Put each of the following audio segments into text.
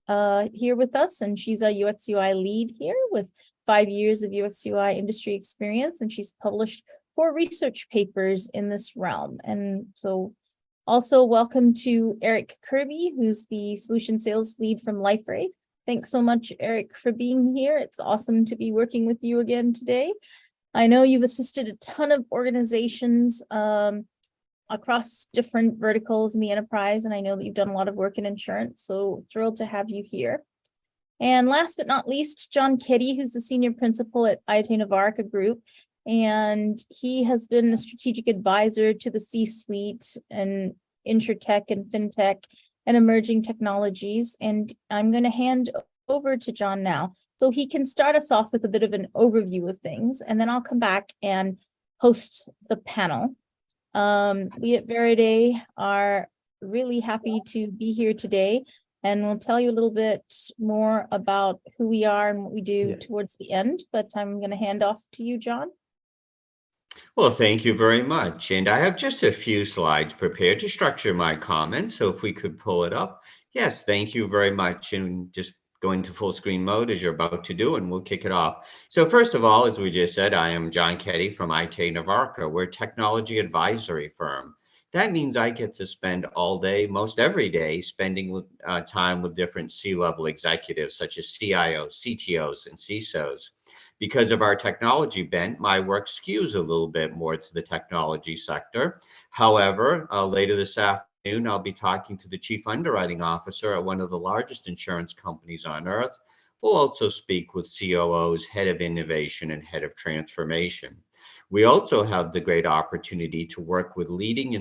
here with us, and she's a UX UI lead here with 5 years of UX UI industry experience, and she's published 4 research papers in this realm. And so also welcome to Eric Kirby, who's the solution sales lead from LifeRay. Thanks so much, Eric, for being here. It's awesome to be working with you again today. I know you've assisted a ton of organizations across different verticals in the enterprise, and I know that you've done a lot of work in insurance, so thrilled to have you here. And last but not least, John Keddy, who's the senior principal at IAT Navarca Group, and he has been a strategic advisor to the C-suite and InsurTech and FinTech and emerging technologies. And I'm going to hand over to John now, so he can start us off with a bit of an overview of things, and then I'll come back and host the panel. We at Veriday are really happy to be here today, and we'll tell you a little bit more about who we are and what we do towards the end, but I'm going to hand off to you, John. Well, thank you very much. And I have just a few slides prepared to structure my comments. So if we could pull it up. Yes, thank you very much. And just go into full screen mode as you're about to do, and we'll kick it off. So first of all, as we just said, I am John Keddy from IAT Navarca. We're a technology advisory firm. That means I get to spend all day, most every day, spending time with different C-level executives such as CIOs, CTOs, and CISOs. Because of our technology bent, my work skews a little bit more to the technology sector. However, later this afternoon, I'll be talking to the chief underwriting officer at one of the largest insurance companies on earth. We'll also speak with COOs, head of innovation, and head of transformation. We also have the great opportunity to work with leading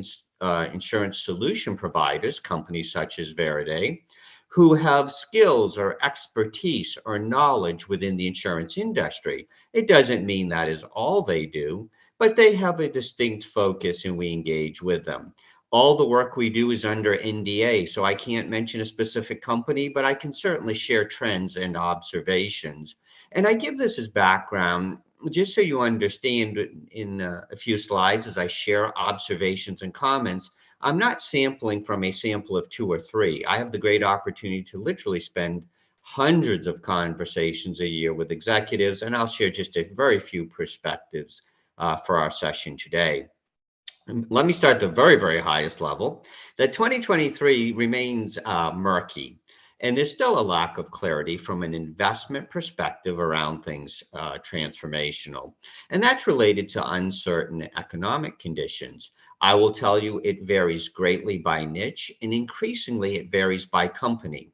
insurance solution providers, companies such as Veriday, who have skills or expertise or knowledge within the insurance industry. It doesn't mean that is all they do, but they have a distinct focus and we engage with them. All the work we do is under NDA, so I can't mention a specific company, but I can certainly share trends and observations. And I give this as background just so you understand in a few slides as I share observations and comments. I'm not sampling from a sample of 2 or 3. I have the great opportunity to literally spend hundreds of conversations a year with executives, and I'll share just a very few perspectives for our session today. Let me start at the very, very highest level. That 2023 remains murky, and there's still a lack of clarity from an investment perspective around things transformational. And that's related to uncertain economic conditions. I will tell you it varies greatly by niche, and increasingly it varies by company.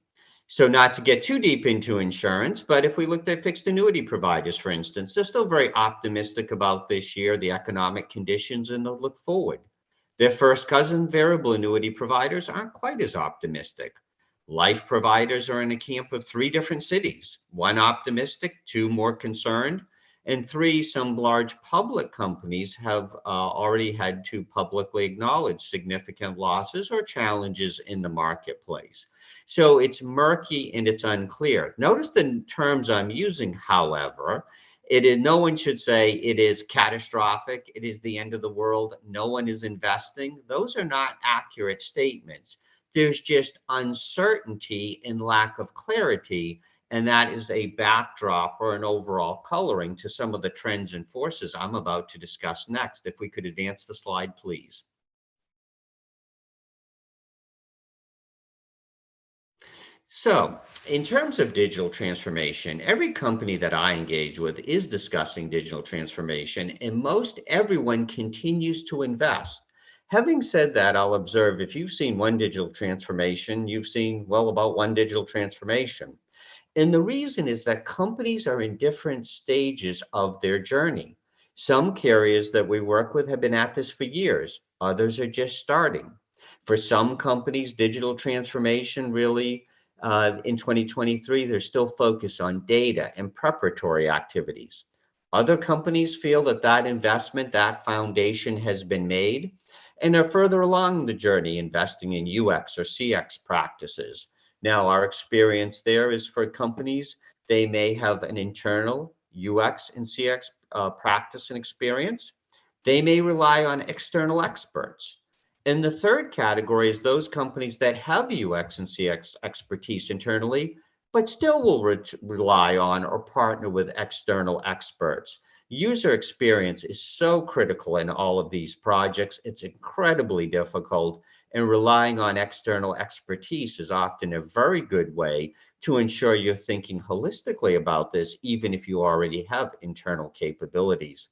So not to get too deep into insurance, but if we looked at fixed annuity providers, for instance, they're still very optimistic about this year, the economic conditions, and they'll look forward. Their first cousin variable annuity providers aren't quite as optimistic. Life providers are in a camp of 3 different cities, 1 optimistic, 2 more concerned, and 3, some large public companies have already had to publicly acknowledge significant losses or challenges in the marketplace. So it's murky and it's unclear. Notice the terms I'm using, however. No one should say it is catastrophic, it is the end of the world, no one is investing. Those are not accurate statements. There's just uncertainty and lack of clarity, and that is a backdrop or an overall coloring to some of the trends and forces I'm about to discuss next. If we could advance the slide, please. So, in terms of digital transformation, every company that I engage with is discussing digital transformation, and most everyone continues to invest. Having said that, I'll observe if you've seen one digital transformation, you've seen, well, about one digital transformation. And the reason is that companies are in different stages of their journey. Some carriers that we work with have been at this for years. Others are just starting. For some companies, digital transformation really, in 2023, they're still focused on data and preparatory activities. Other companies feel that that investment, that foundation has been made, and are further along the journey investing in UX or CX practices. Now, our experience there is for companies, they may have an internal UX and CX practice and experience. They may rely on external experts. And the third category is those companies that have UX and CX expertise internally, but still will rely on or partner with external experts. User experience is so critical in all of these projects. It's incredibly difficult, and relying on external expertise is often a very good way to ensure you're thinking holistically about this, even if you already have internal capabilities.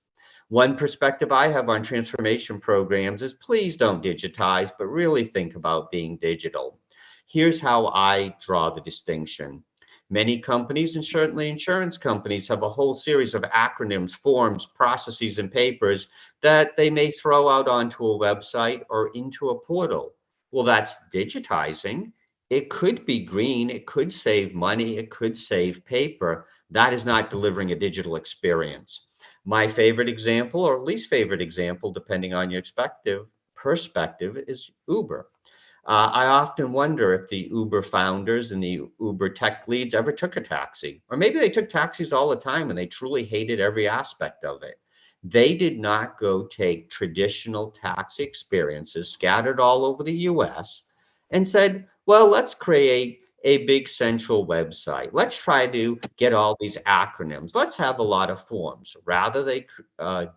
One perspective I have on transformation programs is please don't digitize, but really think about being digital. Here's how I draw the distinction. Many companies, and certainly insurance companies, have a whole series of acronyms, forms, processes, and papers that they may throw out onto a website or into a portal. Well, that's digitizing. It could be green, it could save money, it could save paper. That is not delivering a digital experience. My favorite example, or least favorite example, depending on your perspective, is Uber. I often wonder if the Uber founders and the Uber tech leads ever took a taxi, or maybe they took taxis all the time and they truly hated every aspect of it. They did not go take traditional taxi experiences scattered all over the US and said, well, let's create a big central website. Let's try to get all these acronyms. Let's have a lot of forms. Rather, they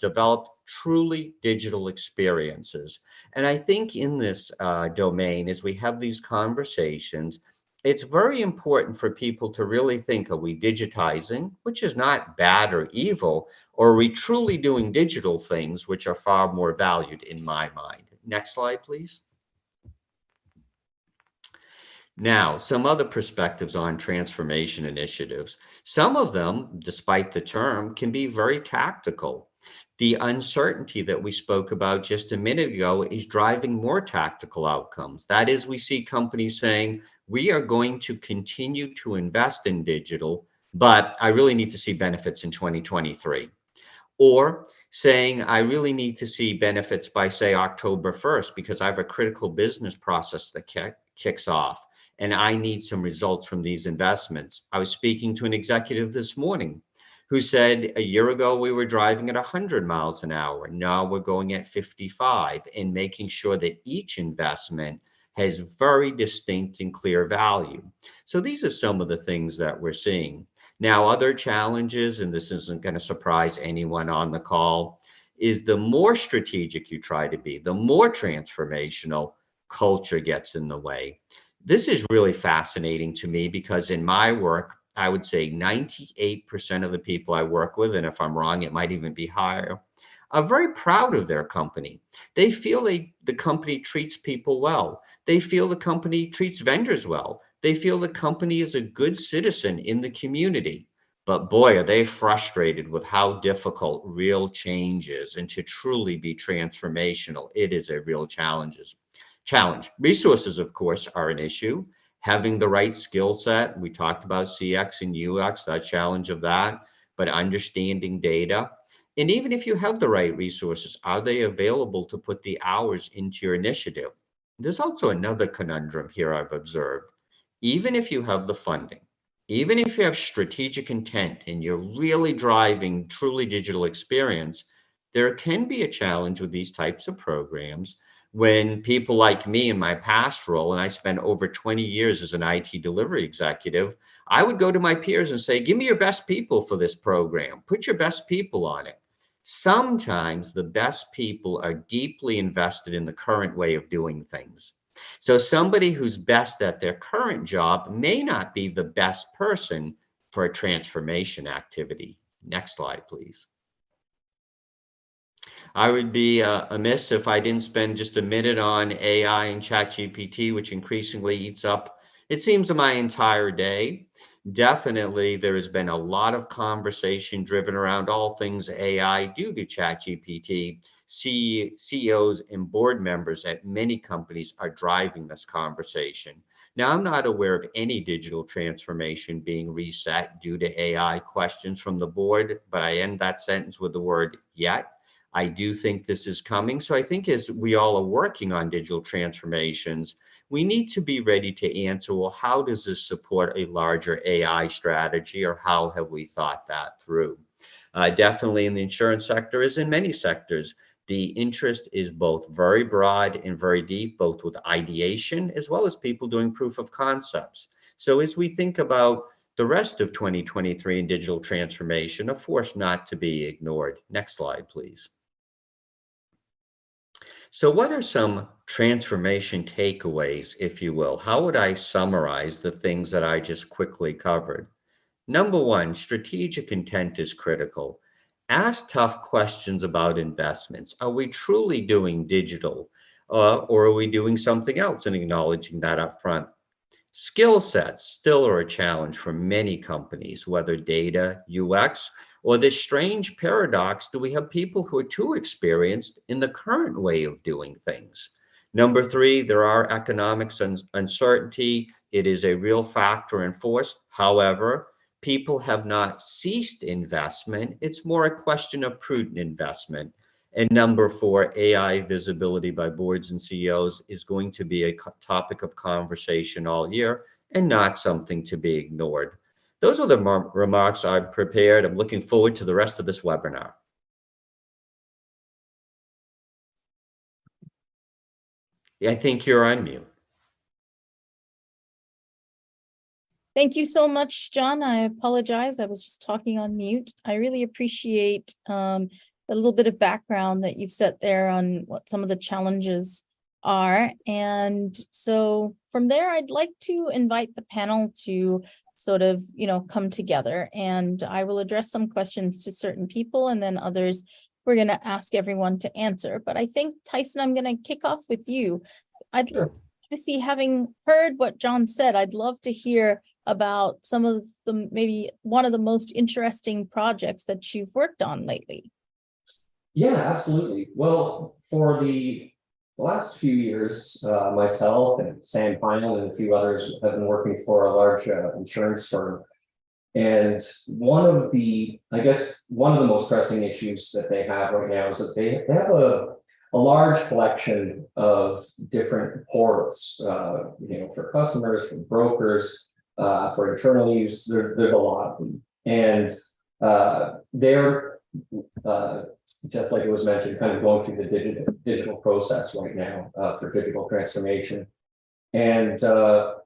developed truly digital experiences. And I think in this domain, as we have these conversations, it's very important for people to really think, are we digitizing, which is not bad or evil, or are we truly doing digital things, which are far more valued in my mind? Next slide, please. Now, some other perspectives on transformation initiatives. Some of them, despite the term, can be very tactical. The uncertainty that we spoke about just a minute ago is driving more tactical outcomes. That is, we see companies saying, we are going to continue to invest in digital, but I really need to see benefits in 2023. Or saying, I really need to see benefits by, say, October 1st, because I have a critical business process that kicks off, and I need some results from these investments. I was speaking to an executive this morning who said a year ago we were driving at 100 miles an hour. Now we're going at 55, and making sure that each investment has very distinct and clear value. So these are some of the things that we're seeing. Now, other challenges, and this isn't going to surprise anyone on the call, is the more strategic you try to be, the more transformational, culture gets in the way. This is really fascinating to me because in my work, I would say 98% of the people I work with, and if I'm wrong, it might even be higher, are very proud of their company. They feel the company treats people well. They feel the company treats vendors well. They feel the company is a good citizen in the community. But boy, are they frustrated with how difficult real change is. And to truly be transformational, it is a real challenge. Resources, of course, are an issue. Having the right skill set, we talked about CX and UX, that challenge of that, but understanding data. And even if you have the right resources, are they available to put the hours into your initiative? There's also another conundrum here I've observed. Even if you have the funding, even if you have strategic intent and you're really driving truly digital experience, there can be a challenge with these types of programs when people like me in my past role, and I spent over 20 years as an IT delivery executive, I would go to my peers and say, give me your best people for this program. Put your best people on it. Sometimes the best people are deeply invested in the current way of doing things. So somebody who's best at their current job may not be the best person for a transformation activity. Next slide, please. I would be amiss if I didn't spend just a minute on AI and ChatGPT, which increasingly eats up, it seems, my entire day. Definitely, there has been a lot of conversation driven around all things AI due to ChatGPT. CEOs and board members at many companies are driving this conversation. Now, I'm not aware of any digital transformation being reset due to AI questions from the board, but I end that sentence with the word yet. I do think this is coming. So I think as we all are working on digital transformations, we need to be ready to answer, well, how does this support a larger AI strategy, or how have we thought that through? Definitely in the insurance sector, as in many sectors, The interest is both very broad and very deep, both with ideation as well as people doing proof of concepts. So as we think about the rest of 2023 in digital transformation, a force not to be ignored. Next slide, please. So what are some transformation takeaways, if you will? How would I summarize the things that I just quickly covered? Number one, strategic intent is critical. Ask tough questions about investments. Are we truly doing digital or are we doing something else and acknowledging that up front? Skill sets still are a challenge for many companies, whether data, UX, or this strange paradox, do we have people who are too experienced in the current way of doing things? Number three, there are economics and uncertainty. It is a real factor in force. However, people have not ceased investment. It's more a question of prudent investment. And number four, AI visibility by boards and CEOs is going to be a topic of conversation all year and not something to be ignored. Those are the remarks I've prepared. I'm looking forward to the rest of this webinar. I think you're on mute. Thank you so much, John. I apologize. I was just talking on mute. I really appreciate the little bit of background that you've set there on what some of the challenges are. And so from there, I'd like to invite the panel to sort of, come together, and I will address some questions to certain people and then others we're going to ask everyone to answer. But I think, Tyson, I'm going to kick off with you. I'd love to see, having heard what John said, I'd love to hear about some of the, maybe one of the most interesting projects that you've worked on lately. Yeah, absolutely. Well, for the last few years, myself and Sam Final and a few others have been working for a large insurance firm. And one of the most pressing issues that they have right now is that they have a large collection of different portals, for customers, for brokers, for internal use. There's a lot of them. And they're just like it was mentioned, kind of going through the digital process right now for digital transformation. And so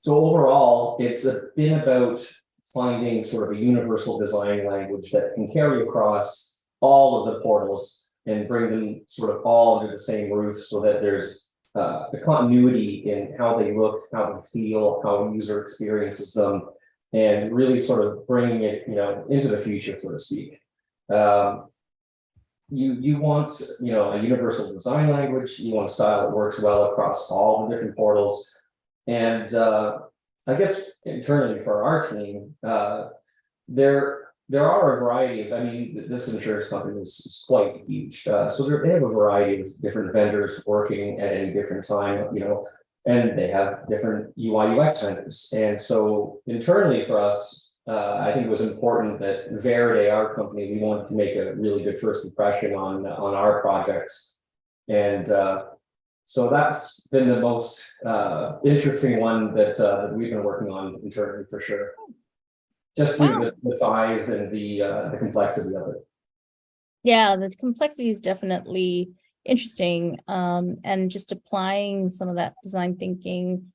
overall, it's been about finding sort of a universal design language that can carry across all of the portals and bring them sort of all under the same roof, so that there's the continuity in how they look, how they feel, how a user experiences them, and really sort of bringing it, into the future, so to speak. You want, a universal design language. You want a style that works well across all the different portals. And I guess internally for our team, there are a variety of, this insurance company is quite huge. So they have a variety of different vendors working at any different time, and they have different UI UX vendors. And so internally for us, I think it was important that Veride, our company, we wanted to make a really good first impression on our projects. And so that's been the most interesting one that we've been working on internally, for sure. Just through the size and the complexity of it. Yeah, the complexity is definitely interesting. And just applying some of that design thinking,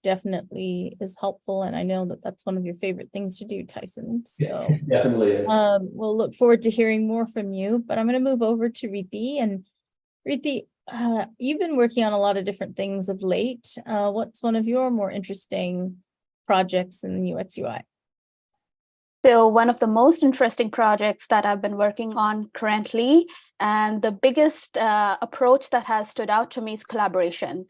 definitely is helpful. And I know that that's one of your favorite things to do, Tyson. So definitely is. We'll look forward to hearing more from you. But I'm going to move over to Riti. And Riti, you've been working on a lot of different things of late. What's one of your more interesting projects in UX UI? So one of the most interesting projects that I've been working on currently, and the biggest approach that has stood out to me, is collaboration.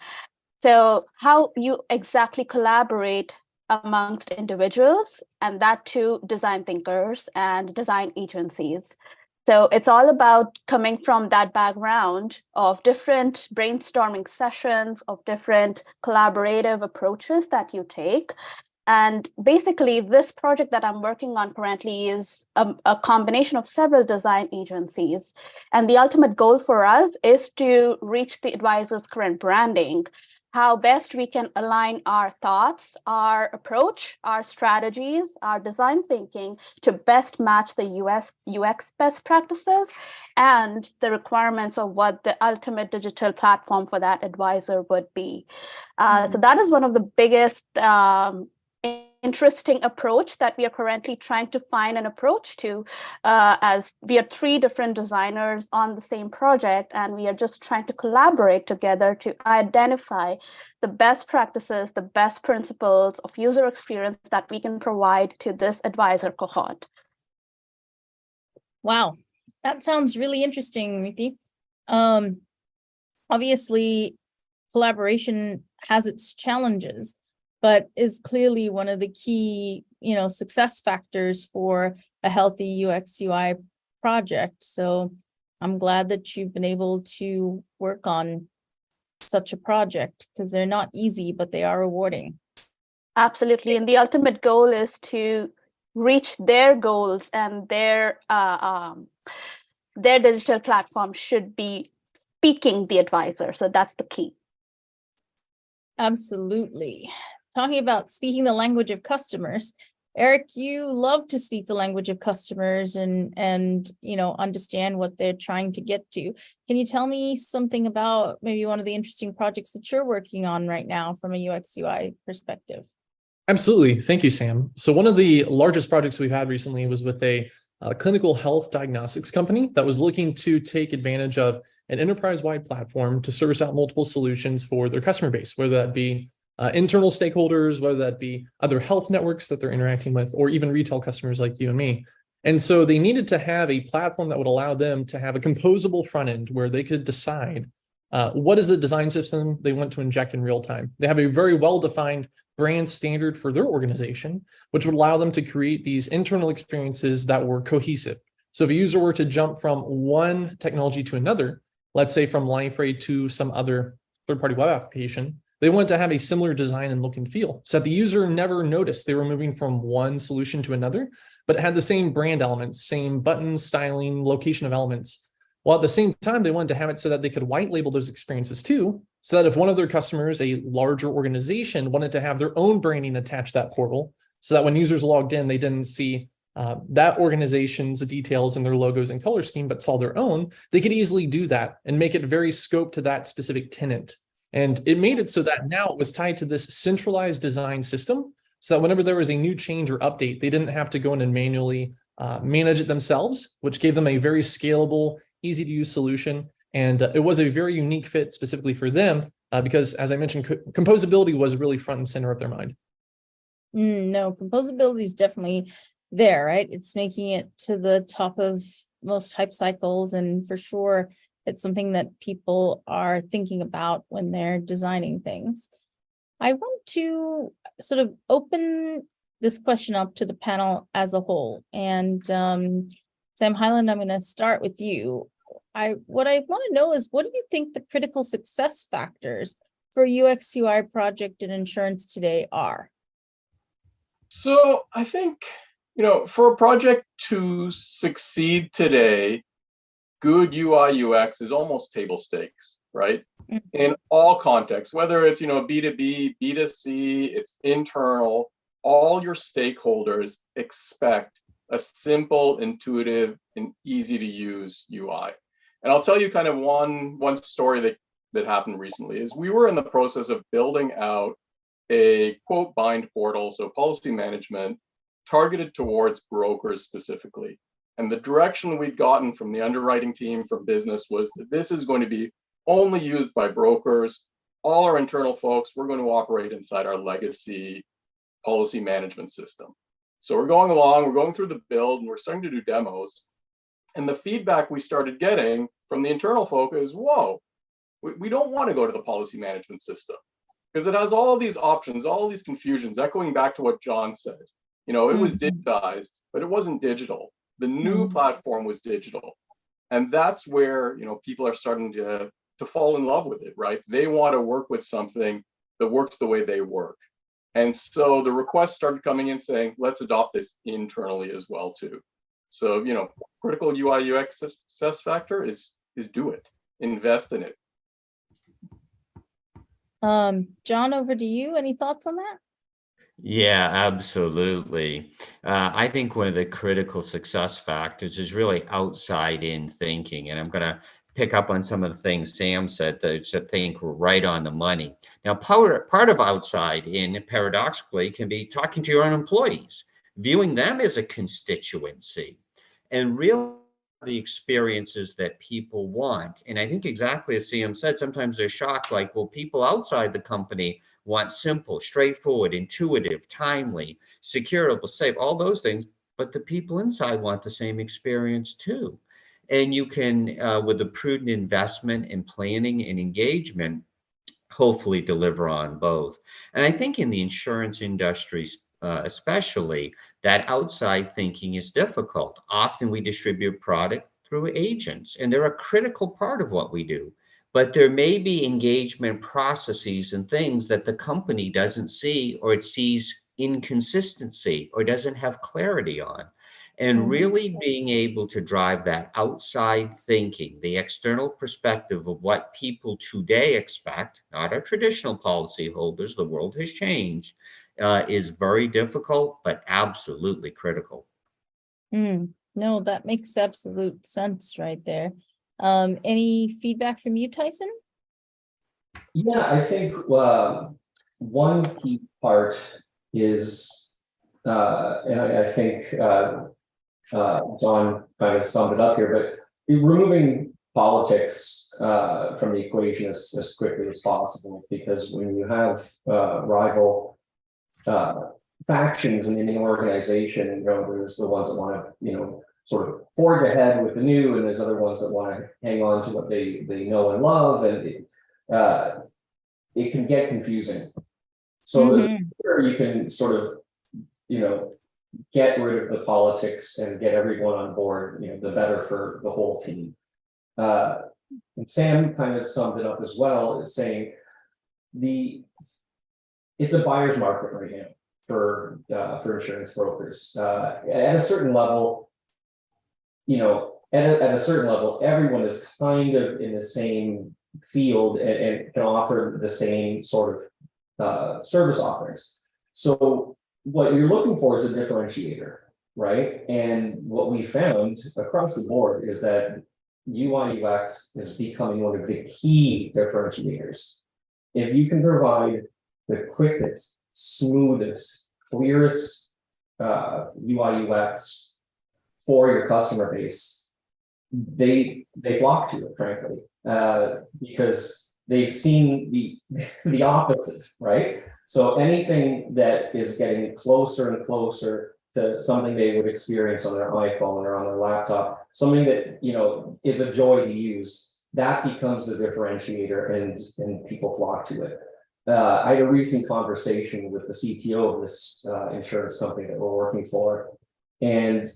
So how you exactly collaborate amongst individuals, and that too design thinkers and design agencies. So it's all about coming from that background of different brainstorming sessions, of different collaborative approaches that you take. And basically, this project that I'm working on currently is a combination of several design agencies. And the ultimate goal for us is to reach the advisor's current branding. how best we can align our thoughts, our approach, our strategies, our design thinking to best match the UX best practices and the requirements of what the ultimate digital platform for that advisor would be. So that is one of the biggest interesting approach that we are currently trying to find an approach to, as we are 3 different designers on the same project, and we are just trying to collaborate together to identify the best practices, the best principles of user experience that we can provide to this advisor cohort. Wow, that sounds really interesting, Riti. Obviously, collaboration has its challenges, but is clearly one of the key, success factors for a healthy UX UI project. So I'm glad that you've been able to work on such a project, because they're not easy, but they are rewarding. Absolutely. And the ultimate goal is to reach their goals, and their digital platform should be speaking the advisor. So that's the key. Absolutely. Talking about speaking the language of customers, Eric, you love to speak the language of customers and understand what they're trying to get to. Can you tell me something about maybe one of the interesting projects that you're working on right now from a UX UI perspective? Absolutely. Thank you, Sam. So one of the largest projects we've had recently was with a clinical health diagnostics company that was looking to take advantage of an enterprise-wide platform to service out multiple solutions for their customer base, whether that be internal stakeholders, whether that be other health networks that they're interacting with, or even retail customers like you and me. And so they needed to have a platform that would allow them to have a composable front end where they could decide what is the design system they want to inject in real time. They have a very well-defined brand standard for their organization, which would allow them to create these internal experiences that were cohesive. So if a user were to jump from one technology to another, let's say from Liferay to some other third-party web application, they want to have a similar design and look and feel so that the user never noticed they were moving from one solution to another, but it had the same brand elements, same buttons, styling, location of elements. While at the same time, they wanted to have it so that they could white label those experiences too, so that if one of their customers, a larger organization, wanted to have their own branding attached to that portal, so that when users logged in, they didn't see that organization's details and their logos and color scheme, but saw their own, they could easily do that and make it very scoped to that specific tenant. And it made it so that now it was tied to this centralized design system, so that whenever there was a new change or update, they didn't have to go in and manually manage it themselves, which gave them a very scalable, easy to use solution. And it was a very unique fit specifically for them because, as I mentioned, composability was really front and center of their mind. No, composability is definitely there, right? It's making it to the top of most hype cycles. And for sure, it's something that people are thinking about when they're designing things. I want to sort of open this question up to the panel as a whole. And Sam Hyland, I'm going to start with you. What I want to know is, what do you think the critical success factors for UX UI project in insurance today are? So I think, for a project to succeed today, good UI UX is almost table stakes, right? Mm-hmm. In all contexts, whether it's, B2B, B2C, it's internal, all your stakeholders expect a simple, intuitive, and easy to use UI. And I'll tell you kind of one story that happened recently is we were in the process of building out a quote bind portal, so policy management targeted towards brokers specifically. And the direction we'd gotten from the underwriting team, from business, was that this is going to be only used by brokers. All our internal folks, we're going to operate inside our legacy policy management system. So we're going along, we're going through the build, and we're starting to do demos. And the feedback we started getting from the internal folk is, whoa, we don't want to go to the policy management system because it has all these options, all these confusions, echoing back to what John said. It was digitized, but it wasn't digital. The new platform was digital. And that's where, people are starting to fall in love with it, right? They want to work with something that works the way they work. And so the requests started coming in saying, let's adopt this internally as well too. So, critical UI UX success factor is do it, invest in it. John, over to you. Any thoughts on that? Yeah, absolutely. I think one of the critical success factors is really outside in thinking. And I'm going to pick up on some of the things Sam said that I think were right on the money. Now, part of outside in, paradoxically, can be talking to your own employees, viewing them as a constituency, and really the experiences that people want. And I think exactly as Sam said, sometimes they're shocked, like, well, people outside the company want simple, straightforward, intuitive, timely, secure, safe, all those things, but the people inside want the same experience too. And you can, with a prudent investment in planning and engagement, hopefully deliver on both. And I think in the insurance industry, especially, that outside thinking is difficult. Often we distribute product through agents, and they're a critical part of what we do. But there may be engagement processes and things that the company doesn't see, or it sees inconsistency or doesn't have clarity on. And really being able to drive that outside thinking, the external perspective of what people today expect, not our traditional policyholders, the world has changed, is very difficult, but absolutely critical. No, that makes absolute sense right there. Any feedback from you, Tyson? Yeah, I think one key part is, and I think John kind of summed it up here, but removing politics from the equation as quickly as possible, because when you have rival factions in any organization, there's the ones that want to, sort of forge ahead with the new, and there's other ones that want to hang on to what they know and love, and it can get confusing. So the better you can sort of, get rid of the politics and get everyone on board, the better for the whole team. And Sam kind of summed it up as well, as saying it's a buyer's market right now for insurance brokers. At a certain level, at a certain level, everyone is kind of in the same field and can offer the same sort of service offerings. So what you're looking for is a differentiator, right? And what we found across the board is that UI UX is becoming one of the key differentiators. If you can provide the quickest, smoothest, clearest UI UX for your customer base, they flock to it, frankly, because they've seen the opposite, right? So anything that is getting closer and closer to something they would experience on their iPhone or on their laptop, something that is a joy to use, that becomes the differentiator, and people flock to it. I had a recent conversation with the CTO of this insurance company that we're working for, and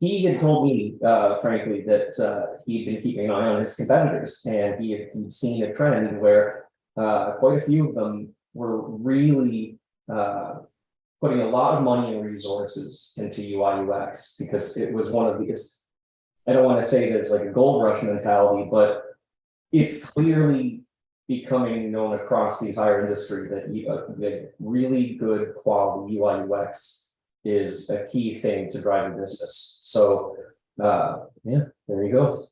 he had told me, frankly, that he'd been keeping an eye on his competitors, and he'd seen a trend where quite a few of them were really putting a lot of money and resources into UI UX, because it was one of the, I don't want to say that it's like a gold rush mentality, but it's clearly becoming known across the entire industry that really good quality UI UX is a key thing to drive a business. So yeah, there you go.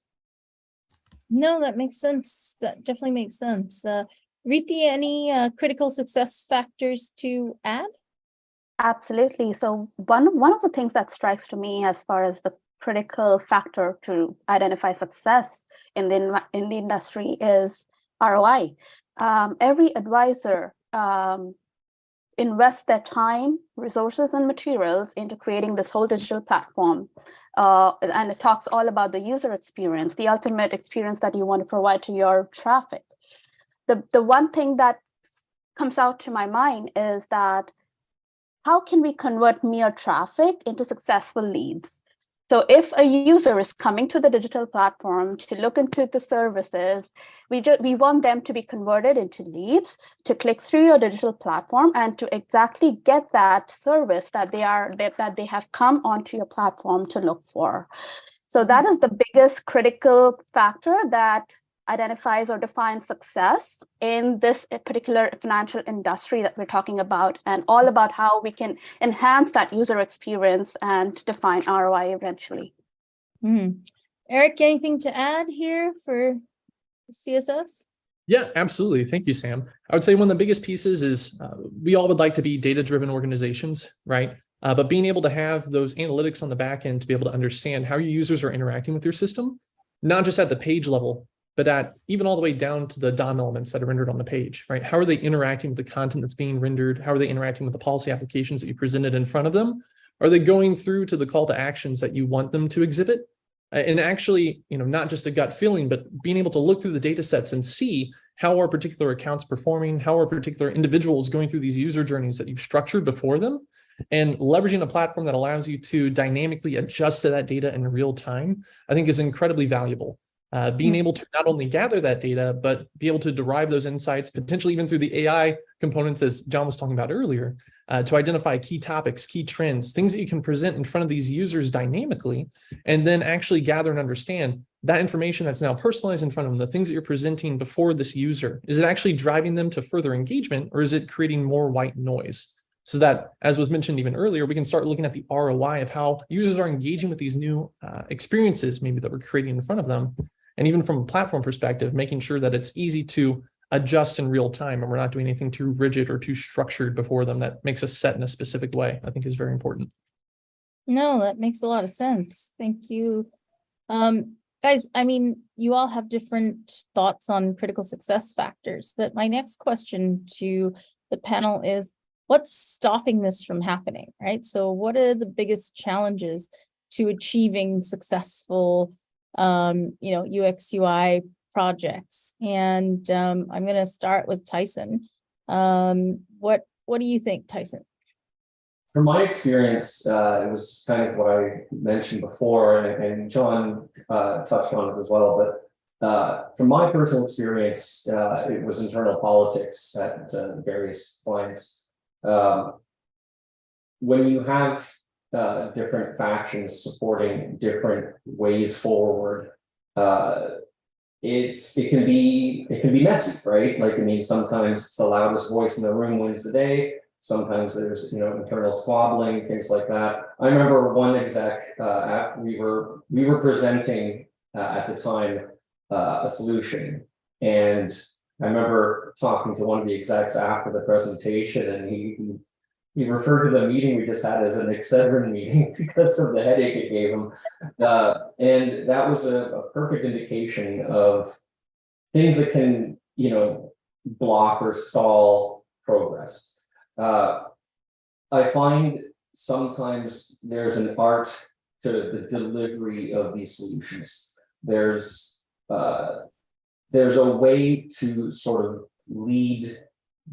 No, that makes sense. That definitely makes sense. Riti, any critical success factors to add? Absolutely. So one of the things that strikes to me as far as the critical factor to identify success in the industry is ROI. Every advisor invest their time, resources, and materials into creating this whole digital platform. And it talks all about the user experience, the ultimate experience that you want to provide to your traffic. The one thing that comes out to my mind is that how can we convert mere traffic into successful leads? So if a user is coming to the digital platform to look into the services, we want them to be converted into leads, to click through your digital platform and to exactly get that service that they have come onto your platform to look for. So that is the biggest critical factor that identifies or defines success in this particular financial industry that we're talking about, and all about how we can enhance that user experience and define ROI eventually. Eric, anything to add here for CSFs? Yeah, absolutely. Thank you, Sam. I would say one of the biggest pieces is we all would like to be data-driven organizations, right? But being able to have those analytics on the back end to be able to understand how your users are interacting with your system, not just at the page level, but at even all the way down to the DOM elements that are rendered on the page, right? How are they interacting with the content that's being rendered? How are they interacting with the policy applications that you presented in front of them? Are they going through to the call to actions that you want them to exhibit? And actually, not just a gut feeling, but being able to look through the data sets and see how are particular accounts performing, how are particular individuals going through these user journeys that you've structured before them, and leveraging a platform that allows you to dynamically adjust to that data in real time, I think is incredibly valuable. Being able to not only gather that data, but be able to derive those insights, potentially even through the AI components, as John was talking about earlier, to identify key topics, key trends, things that you can present in front of these users dynamically, and then actually gather and understand that information that's now personalized in front of them, the things that you're presenting before this user. Is it actually driving them to further engagement, or is it creating more white noise? So that, as was mentioned even earlier, we can start looking at the ROI of how users are engaging with these new experiences maybe that we're creating in front of them. And even from a platform perspective, making sure that it's easy to adjust in real time and we're not doing anything too rigid or too structured before them that makes us set in a specific way, I think is very important. No, that makes a lot of sense. Thank you. Guys, I mean, you all have different thoughts on critical success factors, but my next question to the panel is, what's stopping this from happening, right? So what are the biggest challenges to achieving successful UX UI projects? And I'm going to start with Tyson. What do you think, Tyson? From my experience, it was kind of what I mentioned before, and John touched on it as well. But from my personal experience, it was internal politics at various clients. When you have different factions supporting different ways forward, it can be messy, right? Like, I mean, sometimes it's the loudest voice in the room wins the day. Sometimes there's internal squabbling, things like that. I remember one exec, we were presenting at the time a solution, and I remember talking to one of the execs after the presentation, and he referred to the meeting we just had as an Excedrin meeting because of the headache it gave him. And that was a perfect indication of things that can, block or stall progress. I find sometimes there's an art to the delivery of these solutions. There's a way to sort of lead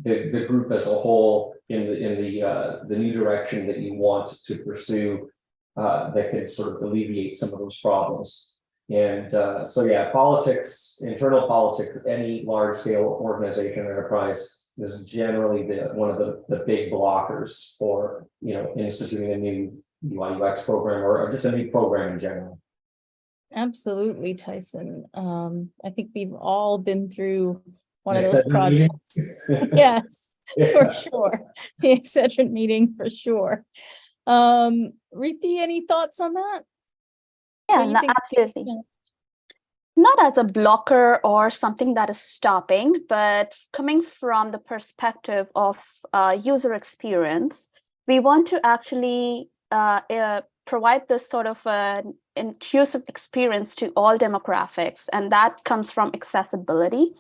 the group as a whole in the new direction that you want to pursue, that can sort of alleviate some of those problems. And so yeah, politics, internal politics, any large scale organization or enterprise is generally one of the big blockers for instituting a new UI UX program or just a new program in general. Absolutely, Tyson. I think we've all been through one of those projects. Yes, for sure. The Excedrin meeting for sure. Riti, any thoughts on that? Yeah, no, absolutely. Not as a blocker or something that is stopping, but coming from the perspective of user experience, we want to actually provide this sort of an intuitive experience to all demographics, and that comes from accessibility.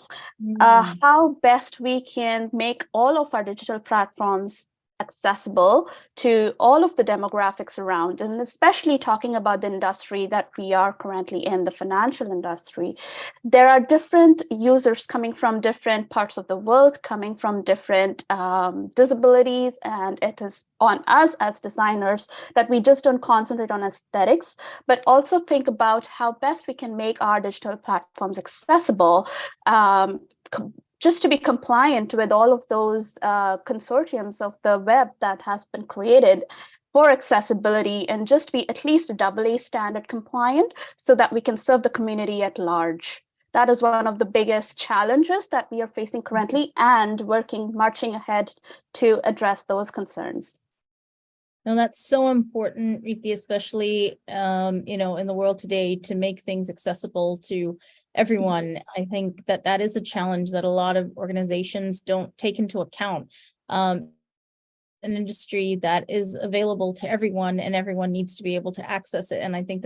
How best we can make all of our digital platforms accessible to all of the demographics around, and especially talking about the industry that we are currently in, the financial industry. There are different users coming from different parts of the world, coming from different disabilities, and it is on us as designers that we just don't concentrate on aesthetics, but also think about how best we can make our digital platforms accessible, just to be compliant with all of those consortiums of the web that has been created for accessibility, and just be at least AA standard compliant so that we can serve the community at large. that is one of the biggest challenges that we are facing currently, and marching ahead to address those concerns. And that's so important, Riti, especially in the world today, to make things accessible to everyone. I think that is a challenge that a lot of organizations don't take into account. An industry that is available to everyone, and everyone needs to be able to access it. And I think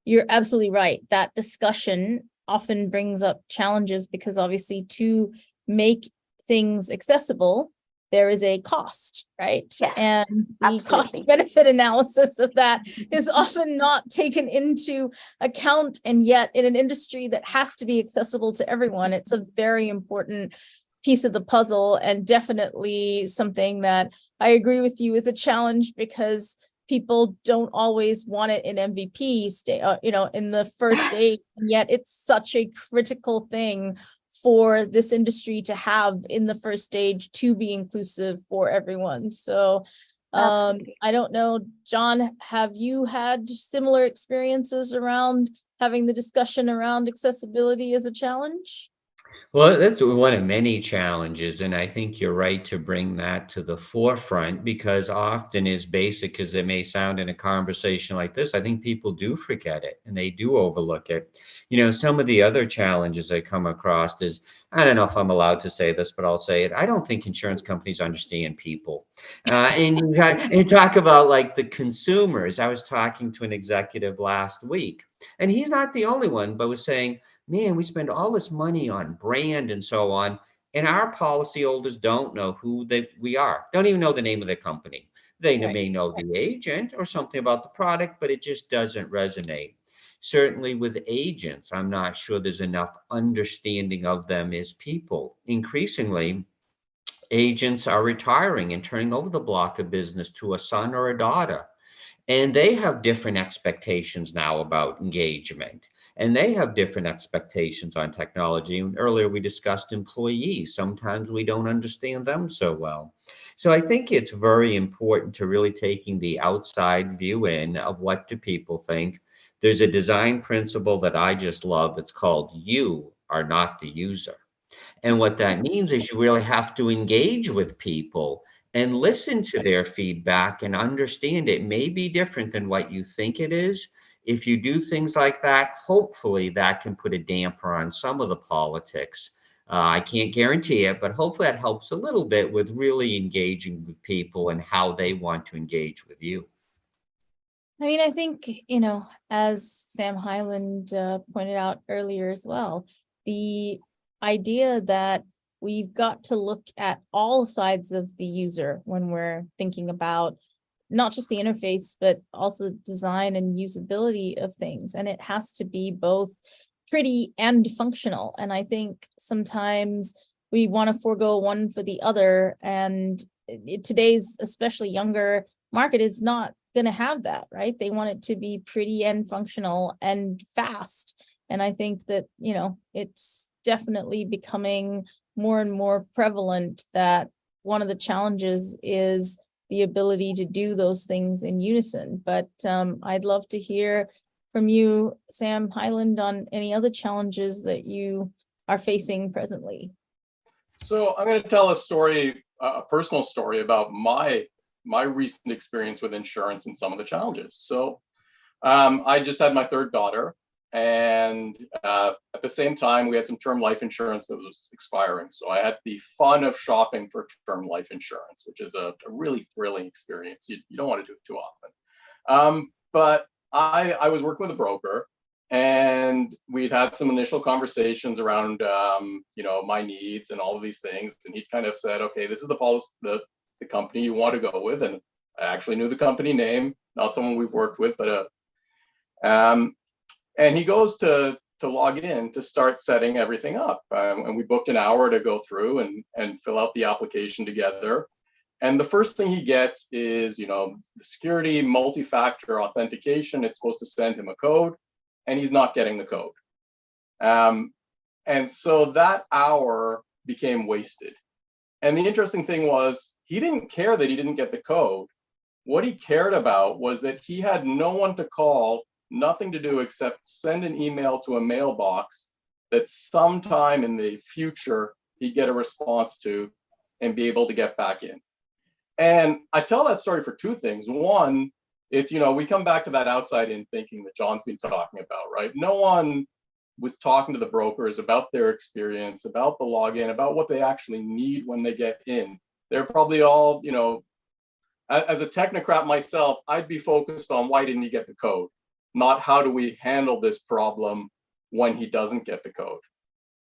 you're absolutely right. That discussion often brings up challenges because obviously to make things accessible, there is a cost, right? Yes, and the absolutely. cost benefit analysis of that is often not taken into account. And yet in an industry that has to be accessible to everyone, it's a very important piece of the puzzle, and definitely something that I agree with you is a challenge, because people don't always want it in MVP state, in the first stage, and yet it's such a critical thing for this industry to have in the first stage to be inclusive for everyone. So I don't know, John, have you had similar experiences around having the discussion around accessibility as a challenge? Well, that's one of many challenges, and I think you're right to bring that to the forefront, because often, as basic as it may sound in a conversation like this, I think people do forget it and they do overlook it. Some of the other challenges I come across is, I don't know if I'm allowed to say this, but I'll say it. I don't think insurance companies understand people. And you talk about like the consumers. I was talking to an executive last week, and he's not the only one, but was saying, man, we spend all this money on brand and so on, and our policyholders don't know who we are, don't even know the name of the company. They Right. may know the agent or something about the product, but it just doesn't resonate. Certainly with agents, I'm not sure there's enough understanding of them as people. Increasingly, agents are retiring and turning over the block of business to a son or a daughter. And they have different expectations now about engagement. And they have different expectations on technology. And earlier we discussed employees. Sometimes we don't understand them so well. So I think it's very important to really taking the outside view in of what do people think. There's a design principle that I just love. It's called "You are not the user." And what that means is you really have to engage with people and listen to their feedback and understand it may be different than what you think it is. If you do things like that, hopefully that can put a damper on some of the politics. I can't guarantee it, but hopefully that helps a little bit with really engaging with people and how they want to engage with you. I mean, I think, as Sam Hyland pointed out earlier as well, the idea that we've got to look at all sides of the user when we're thinking about not just the interface, but also design and usability of things. And it has to be both pretty and functional. And I think sometimes we want to forego one for the other. And today's especially younger market is not going to have that, right? They want it to be pretty and functional and fast. And I think that, it's definitely becoming more and more prevalent that one of the challenges is the ability to do those things in unison. But I'd love to hear from you, Sam Hyland, on any other challenges that you are facing presently. So I'm going to tell a story, a personal story about my recent experience with insurance and some of the challenges. So I just had my third daughter, and at the same time, we had some term life insurance that was expiring. So I had the fun of shopping for term life insurance, which is a really thrilling experience. You don't want to do it too often. But I was working with a broker, and we'd had some initial conversations around, my needs and all of these things. And he kind of said, okay, this is the policy, the company you want to go with. And I actually knew the company name, not someone we've worked with, but and he goes to log in to start setting everything up. And we booked an hour to go through and fill out the application together. And the first thing he gets is, the security multi-factor authentication. It's supposed to send him a code, and he's not getting the code. And so that hour became wasted. And the interesting thing was, he didn't care that he didn't get the code. What he cared about was that he had no one to call, nothing to do except send an email to a mailbox that sometime in the future he'd get a response to and be able to get back in. And I tell that story for two things. One, it's, we come back to that outside in thinking that John's been talking about, right? No one was talking to the brokers about their experience, about the login, about what they actually need when they get in. They're probably all, as a technocrat myself, I'd be focused on why didn't he get the code, not how do we handle this problem when he doesn't get the code.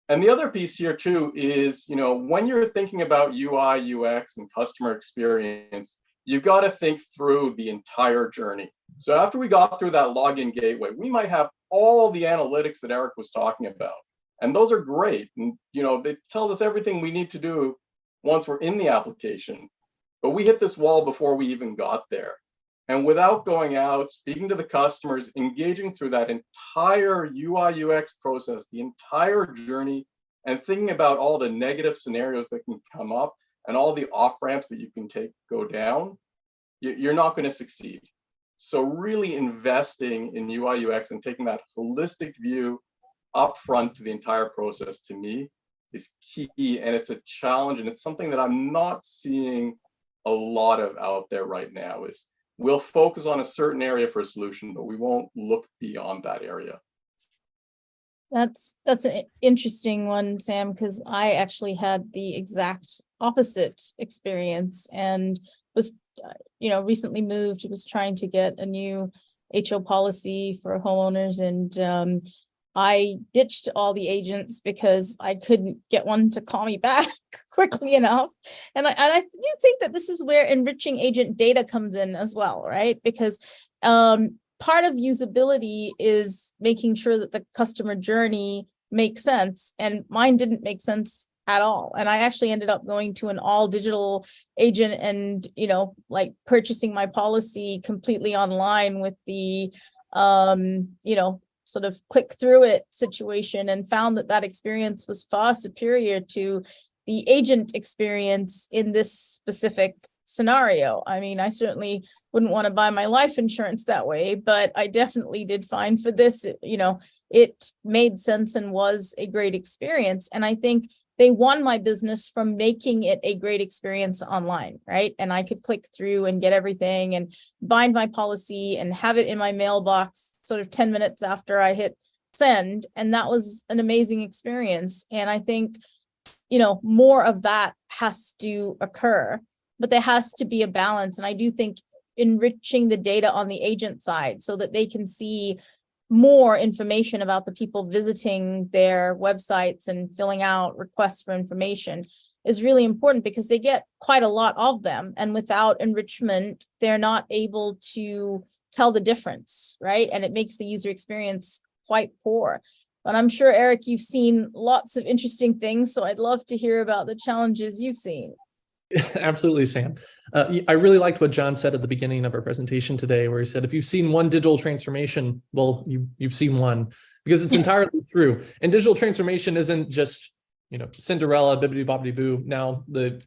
And the other piece here too is, when you're thinking about UI, UX, and customer experience, you've got to think through the entire journey. So after we got through that login gateway, we might have all the analytics that Eric was talking about. And those are great. And, it tells us everything we need to do once we're in the application. But we hit this wall before we even got there. And without going out, speaking to the customers, engaging through that entire UI, UX process, the entire journey, and thinking about all the negative scenarios that can come up and all the off-ramps that you can go down, you're not going to succeed. So really investing in UI, UX and taking that holistic view up front to the entire process, to me, is key. And it's a challenge, and it's something that I'm not seeing a lot of out there right now. Is we'll focus on a certain area for a solution, but we won't look beyond that area. That's an interesting one, Sam, because I actually had the exact opposite experience and was, recently moved, was trying to get a new HO policy for homeowners, and I ditched all the agents because I couldn't get one to call me back quickly enough. And I do think that this is where enriching agent data comes in as well, right? Because part of usability is making sure that the customer journey makes sense, and mine didn't make sense at all. And I actually ended up going to an all digital agent and, purchasing my policy completely online with the, sort of click through it situation, and found that experience was far superior to the agent experience in this specific scenario. I mean, I certainly wouldn't want to buy my life insurance that way, but I definitely did find for this, it made sense and was a great experience. And I think they won my business from making it a great experience online, right? And I could click through and get everything and bind my policy and have it in my mailbox sort of 10 minutes after I hit send. And that was an amazing experience. And I think, more of that has to occur, but there has to be a balance. And I do think enriching the data on the agent side so that they can see more information about the people visiting their websites and filling out requests for information is really important, because they get quite a lot of them. And without enrichment, they're not able to tell the difference, right? And it makes the user experience quite poor. But I'm sure, Eric, you've seen lots of interesting things, so I'd love to hear about the challenges you've seen. Absolutely, Sam. I really liked what John said at the beginning of our presentation today, where he said, if you've seen one digital transformation, well, you've seen one, because it's entirely true. And digital transformation isn't just, Cinderella, bibbidi bobbidi boo, now the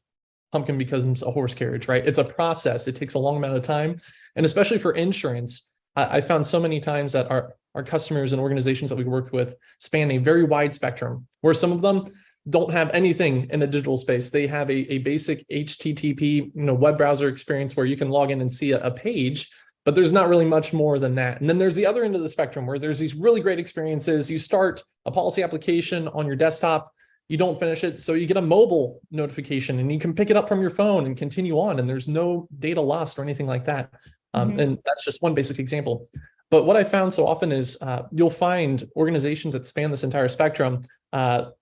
pumpkin becomes a horse carriage, right? It's a process. It takes a long amount of time. And especially for insurance, I found so many times that our customers and organizations that we work with span a very wide spectrum, where some of them don't have anything in the digital space. They have a basic HTTP, web browser experience where you can log in and see a page, but there's not really much more than that. And then there's the other end of the spectrum where there's these really great experiences. You start a policy application on your desktop, you don't finish it, so you get a mobile notification and you can pick it up from your phone and continue on, and there's no data lost or anything like that. And that's just one basic example. But what I found so often is you'll find organizations that span this entire spectrum,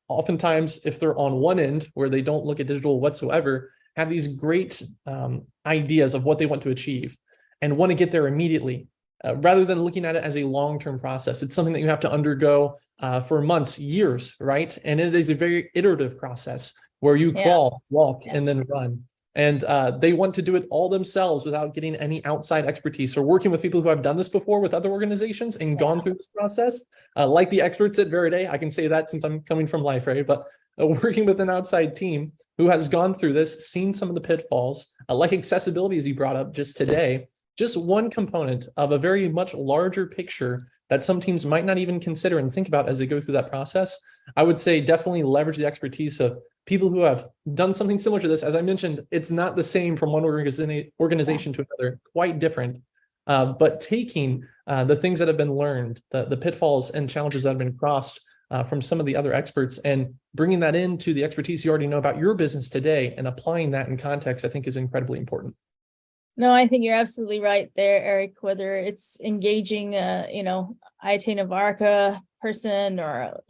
oftentimes, if they're on one end where they don't look at digital whatsoever, have these great ideas of what they want to achieve and want to get there immediately, rather than looking at it as a long-term process. It's something that you have to undergo for months, years, right? And it is a very iterative process where you crawl, walk, and then run. And they want to do it all themselves without getting any outside expertise, or working with people who have done this before with other organizations and gone through this process, like the experts at Veride. I can say that since I'm coming from life, right? But working with an outside team who has gone through this, seen some of the pitfalls, like accessibility, as you brought up just today, just one component of a very much larger picture that some teams might not even consider and think about as they go through that process. I would say definitely leverage the expertise of people who have done something similar to this. As I mentioned, it's not the same from one organization to another, quite different. But taking the things that have been learned, the pitfalls and challenges that have been crossed from some of the other experts, and bringing that into the expertise you already know about your business today and applying that in context, I think is incredibly important. No, I think you're absolutely right there, Eric, whether it's engaging IT Navarca person or,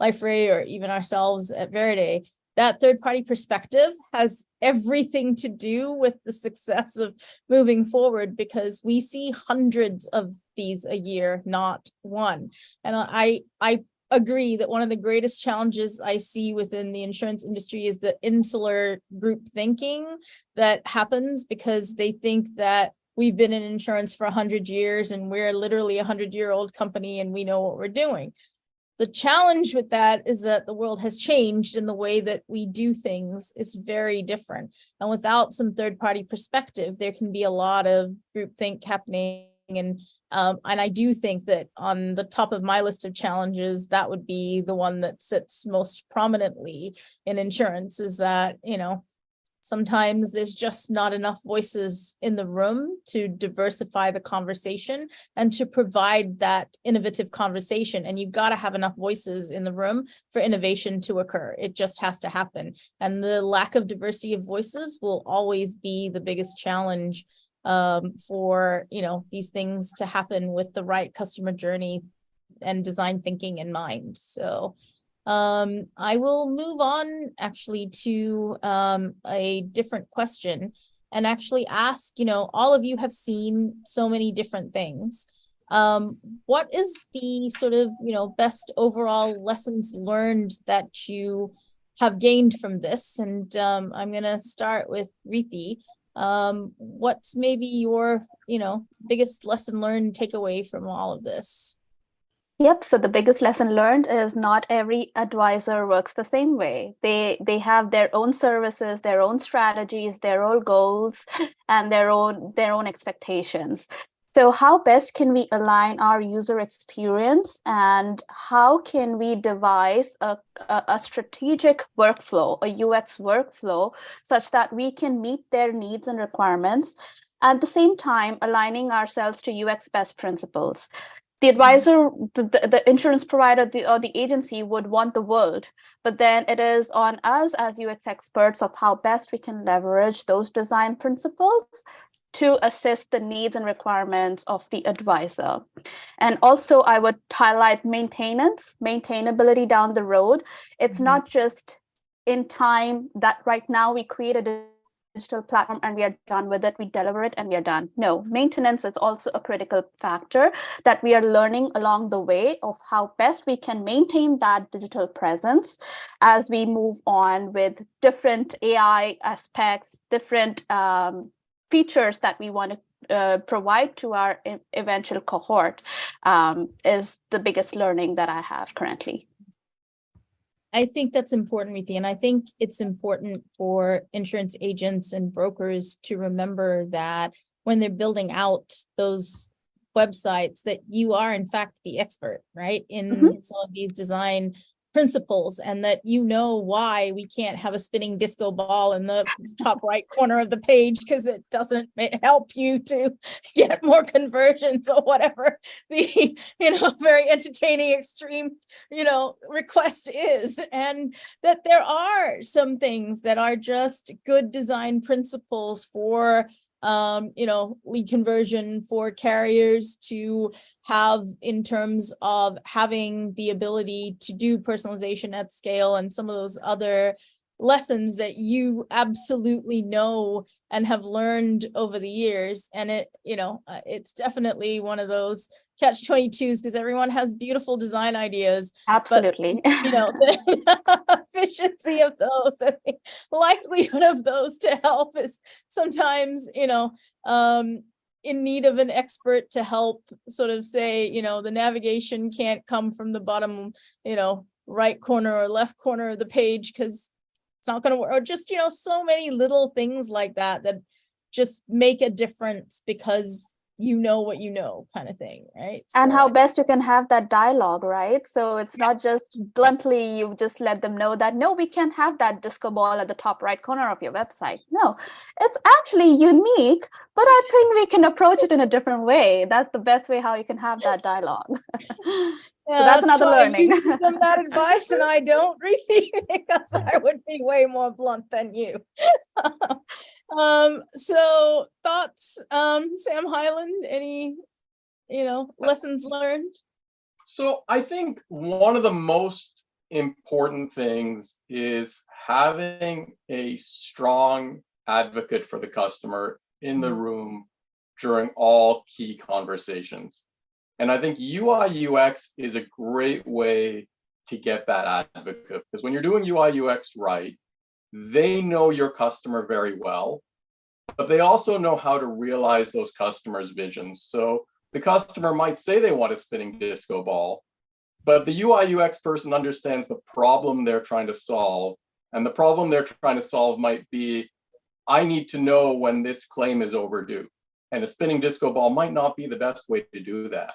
Liferay or even ourselves at Veride, that third-party perspective has everything to do with the success of moving forward, because we see hundreds of these a year, not one. And I agree that one of the greatest challenges I see within the insurance industry is the insular group thinking that happens because they think that we've been in insurance for 100 years and we're literally a 100-year-old company and we know what we're doing. The challenge with that is that the world has changed and the way that we do things is very different. And without some third-party perspective, there can be a lot of groupthink happening. And I do think that on the top of my list of challenges, that would be the one that sits most prominently in insurance, is that, sometimes there's just not enough voices in the room to diversify the conversation and to provide that innovative conversation. And you've got to have enough voices in the room for innovation to occur. It just has to happen. And the lack of diversity of voices will always be the biggest challenge for these things to happen with the right customer journey and design thinking in mind. So I will move on actually to a different question and actually ask, all of you have seen so many different things. What is the sort of, best overall lessons learned that you have gained from this? And I'm going to start with Rithi. What's maybe your, biggest lesson learned takeaway from all of this? Yep. So the biggest lesson learned is not every advisor works the same way. They have their own services, their own strategies, their own goals, and their own expectations. So how best can we align our user experience, and how can we devise a strategic workflow, a UX workflow, such that we can meet their needs and requirements, at the same time aligning ourselves to UX best principles? The advisor, the insurance provider, or the agency would want the world, but then it is on us as UX experts of how best we can leverage those design principles to assist the needs and requirements of the advisor. And also I would highlight maintainability down the road. It's not just in time that right now we create a digital platform and we are done with it, we deliver it and we are done. No, maintenance is also a critical factor that we are learning along the way of how best we can maintain that digital presence as we move on with different AI aspects, different features that we want to provide to our eventual cohort, is the biggest learning that I have currently. I think that's important, Rithi, and I think it's important for insurance agents and brokers to remember that when they're building out those websites, that you are in fact the expert, right, in some of these design principles, and that why we can't have a spinning disco ball in the top right corner of the page because it doesn't help you to get more conversions or whatever the very entertaining extreme request is, and that there are some things that are just good design principles for lead conversion, for carriers to have in terms of having the ability to do personalization at scale, and some of those other lessons that you absolutely know and have learned over the years. And it's definitely one of those catch-22s because everyone has beautiful design ideas. Absolutely. But, the efficiency of those, I think, likelihood of those to help is sometimes, in need of an expert to help sort of say, the navigation can't come from the bottom, right corner or left corner of the page because it's not going to work. Or just, so many little things like that just make a difference because you know what you know, kind of thing, right? And So how best you can have that dialogue, right? So it's not just bluntly, you just let them know that, no, we can't have that disco ball at the top right corner of your website. No, it's actually unique, but I think we can approach it in a different way. That's the best way how you can have that dialogue. yeah, So that's another why learning. you give them that advice and I don't receive it, because I would be way more blunt than you. So thoughts, Sam Hyland, any, lessons learned? So I think one of the most important things is having a strong advocate for the customer in the room during all key conversations. And I think UI UX is a great way to get that advocate, because when you're doing UI UX right, they know your customer very well, but they also know how to realize those customers' visions. So the customer might say they want a spinning disco ball, but the UI UX person understands the problem they're trying to solve. And the problem they're trying to solve might be, I need to know when this claim is overdue. And a spinning disco ball might not be the best way to do that.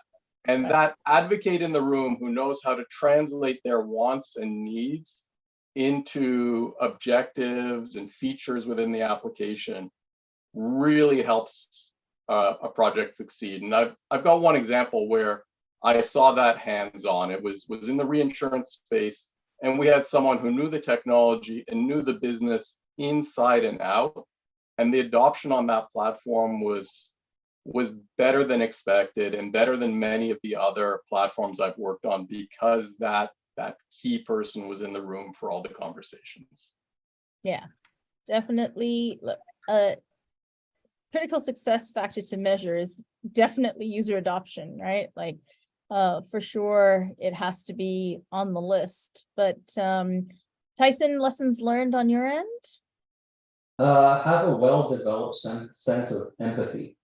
And that advocate in the room who knows how to translate their wants and needs into objectives and features within the application really helps a project succeed. And I've got one example where I saw that hands-on. It was in the reinsurance space, and we had someone who knew the technology and knew the business inside and out. And the adoption on that platform was better than expected and better than many of the other platforms I've worked on, because that key person was in the room for all the conversations. Yeah, definitely. Critical success factor to measure is definitely user adoption, right? Like, for sure, it has to be on the list. But Tyson, lessons learned on your end? Have a well-developed sense of empathy.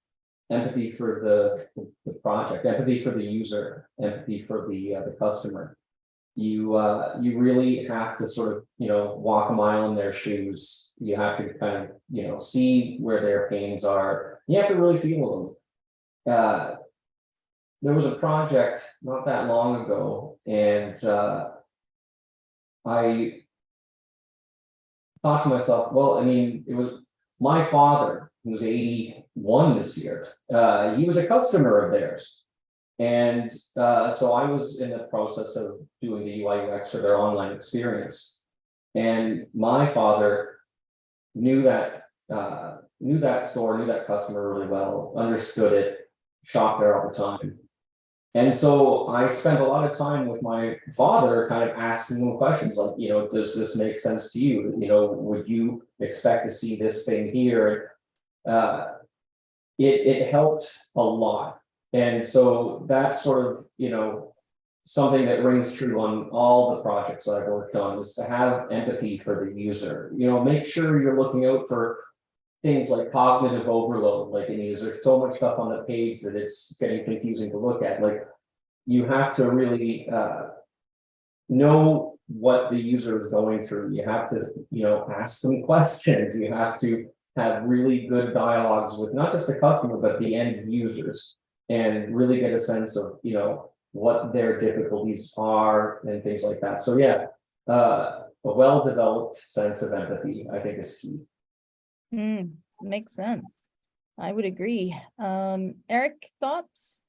Empathy for the project, empathy for the user, empathy for the customer. You really have to sort of, walk a mile in their shoes. You have to kind of, see where their pains are. You have to really feel them. There was a project not that long ago, and I thought to myself, well, I mean, it was my father, who was 81 this year. He was a customer of theirs. And so I was in the process of doing the UI UX for their online experience. And my father knew that store, knew that customer really well, understood it, shopped there all the time. And so I spent a lot of time with my father kind of asking him questions like, does this make sense to you? Would you expect to see this thing here? It helped a lot. And so that's sort of, something that rings true on all the projects I've worked on, is to have empathy for the user. Make sure you're looking out for things like cognitive overload, like there's so much stuff on the page that it's getting confusing to look at. Like, you have to really know what the user is going through. You have to, ask them questions. You have to have really good dialogues with not just the customer, but the end users, and really get a sense of, what their difficulties are and things like that. So yeah, a well-developed sense of empathy, I think, is key. Makes sense. I would agree. Eric, thoughts?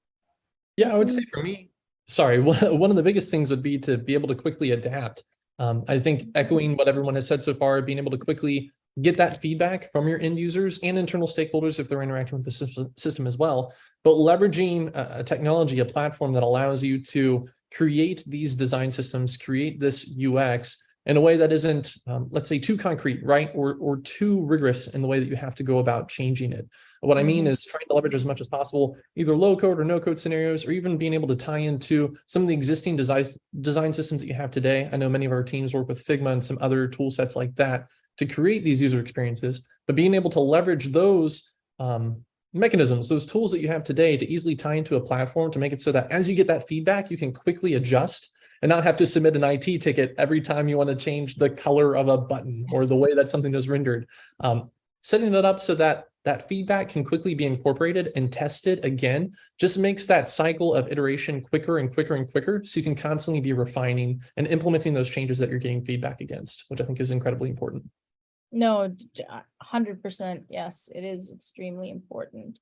Yeah, I would say for me, sorry, one of the biggest things would be to be able to quickly adapt. I think echoing what everyone has said so far, being able to quickly get that feedback from your end users and internal stakeholders if they're interacting with the system as well, but leveraging a technology, a platform that allows you to create these design systems, create this UX in a way that isn't, let's say, too concrete, right? Or too rigorous in the way that you have to go about changing it. What I mean is trying to leverage as much as possible, either low code or no code scenarios, or even being able to tie into some of the existing design systems that you have today. I know many of our teams work with Figma and some other tool sets like that to create these user experiences, but being able to leverage those mechanisms, those tools that you have today to easily tie into a platform to make it so that as you get that feedback, you can quickly adjust and not have to submit an IT ticket every time you want to change the color of a button or the way that something is rendered. Setting it up so that that feedback can quickly be incorporated and tested again, just makes that cycle of iteration quicker and quicker and quicker. So you can constantly be refining and implementing those changes that you're getting feedback against, which I think is incredibly important. No, 100%. Yes, it is extremely important.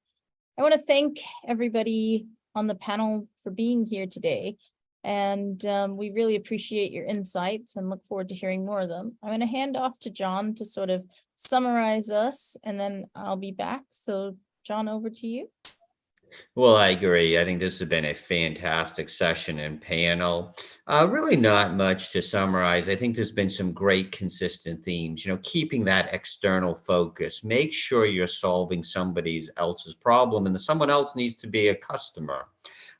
I want to thank everybody on the panel for being here today. And we really appreciate your insights and look forward to hearing more of them. I'm going to hand off to John to sort of summarize us, and then I'll be back. So John, over to you. Well, I agree. I think this has been a fantastic session and panel. Really not much to summarize. I think there's been some great consistent themes, keeping that external focus. Make sure you're solving somebody else's problem, and someone else needs to be a customer.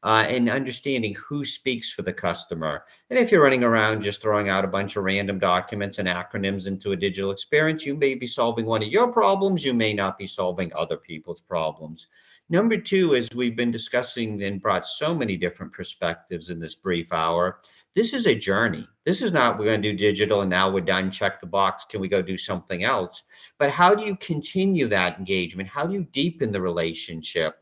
And understanding who speaks for the customer. And if you're running around just throwing out a bunch of random documents and acronyms into a digital experience, you may be solving one of your problems. You may not be solving other people's problems. Number two, as we've been discussing and brought so many different perspectives in this brief hour, this is a journey. This is not, we're going to do digital and now we're done, check the box, can we go do something else? But how do you continue that engagement? How do you deepen the relationship?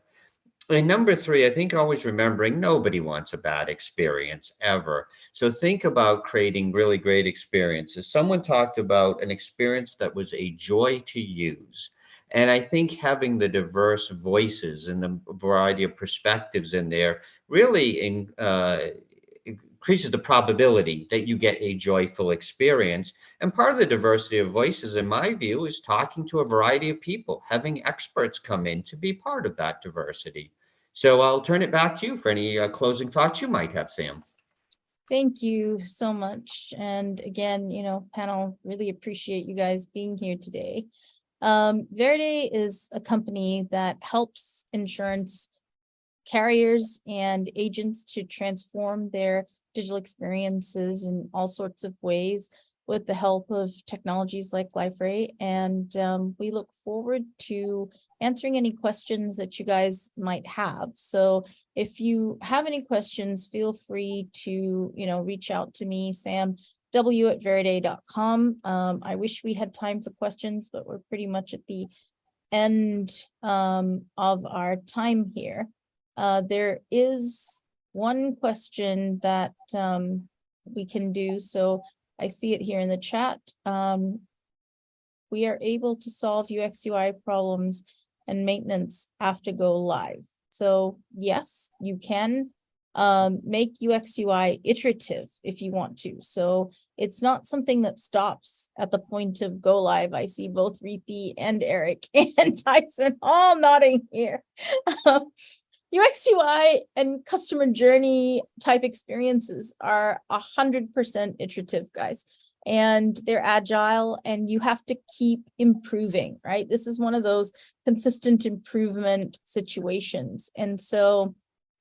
And number three, I think always remembering nobody wants a bad experience ever. So think about creating really great experiences. Someone talked about an experience that was a joy to use. And I think having the diverse voices and the variety of perspectives in there really increases the probability that you get a joyful experience. And part of the diversity of voices, in my view, is talking to a variety of people, having experts come in to be part of that diversity. So I'll turn it back to you for any closing thoughts you might have, Sam. Thank you so much. And again, panel, really appreciate you guys being here today. Veride is a company that helps insurance carriers and agents to transform their digital experiences in all sorts of ways with the help of technologies like LifeRay. And we look forward to answering any questions that you guys might have. So if you have any questions, feel free to, reach out to me, Sam w@veride.com. I wish we had time for questions, but we're pretty much at the end of our time here. There is one question that we can do. So I see it here in the chat. We are able to solve UX UI problems and maintenance after go live. So yes, you can make UX UI iterative if you want to. So it's not something that stops at the point of go live. I see both Reethi and Eric and Tyson all nodding here. UX UI and customer journey type experiences are 100% iterative, guys. And they're agile and you have to keep improving, right? This is one of those consistent improvement situations. And so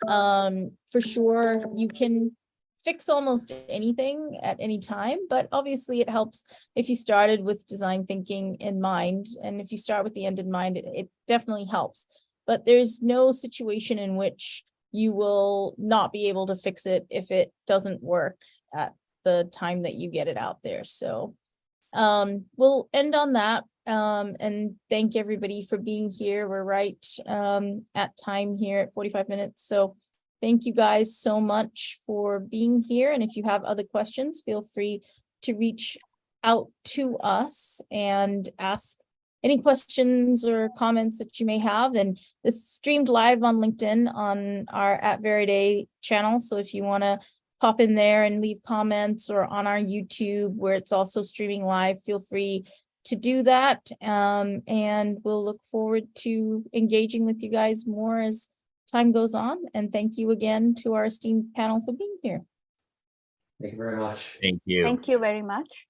for sure, you can fix almost anything at any time, but obviously it helps if you started with design thinking in mind. And if you start with the end in mind, it definitely helps. But there's no situation in which you will not be able to fix it if it doesn't work at the time that you get it out there. So we'll end on that and thank everybody for being here. We're right at time here at 45 minutes. So thank you guys so much for being here. And if you have other questions, feel free to reach out to us and ask any questions or comments that you may have. And this is streamed live on LinkedIn on our @Veride channel. So if you want to pop in there and leave comments, or on our YouTube where it's also streaming live, feel free to do that. And we'll look forward to engaging with you guys more as time goes on. And thank you again to our esteemed panel for being here. Thank you very much. Thank you. Thank you very much.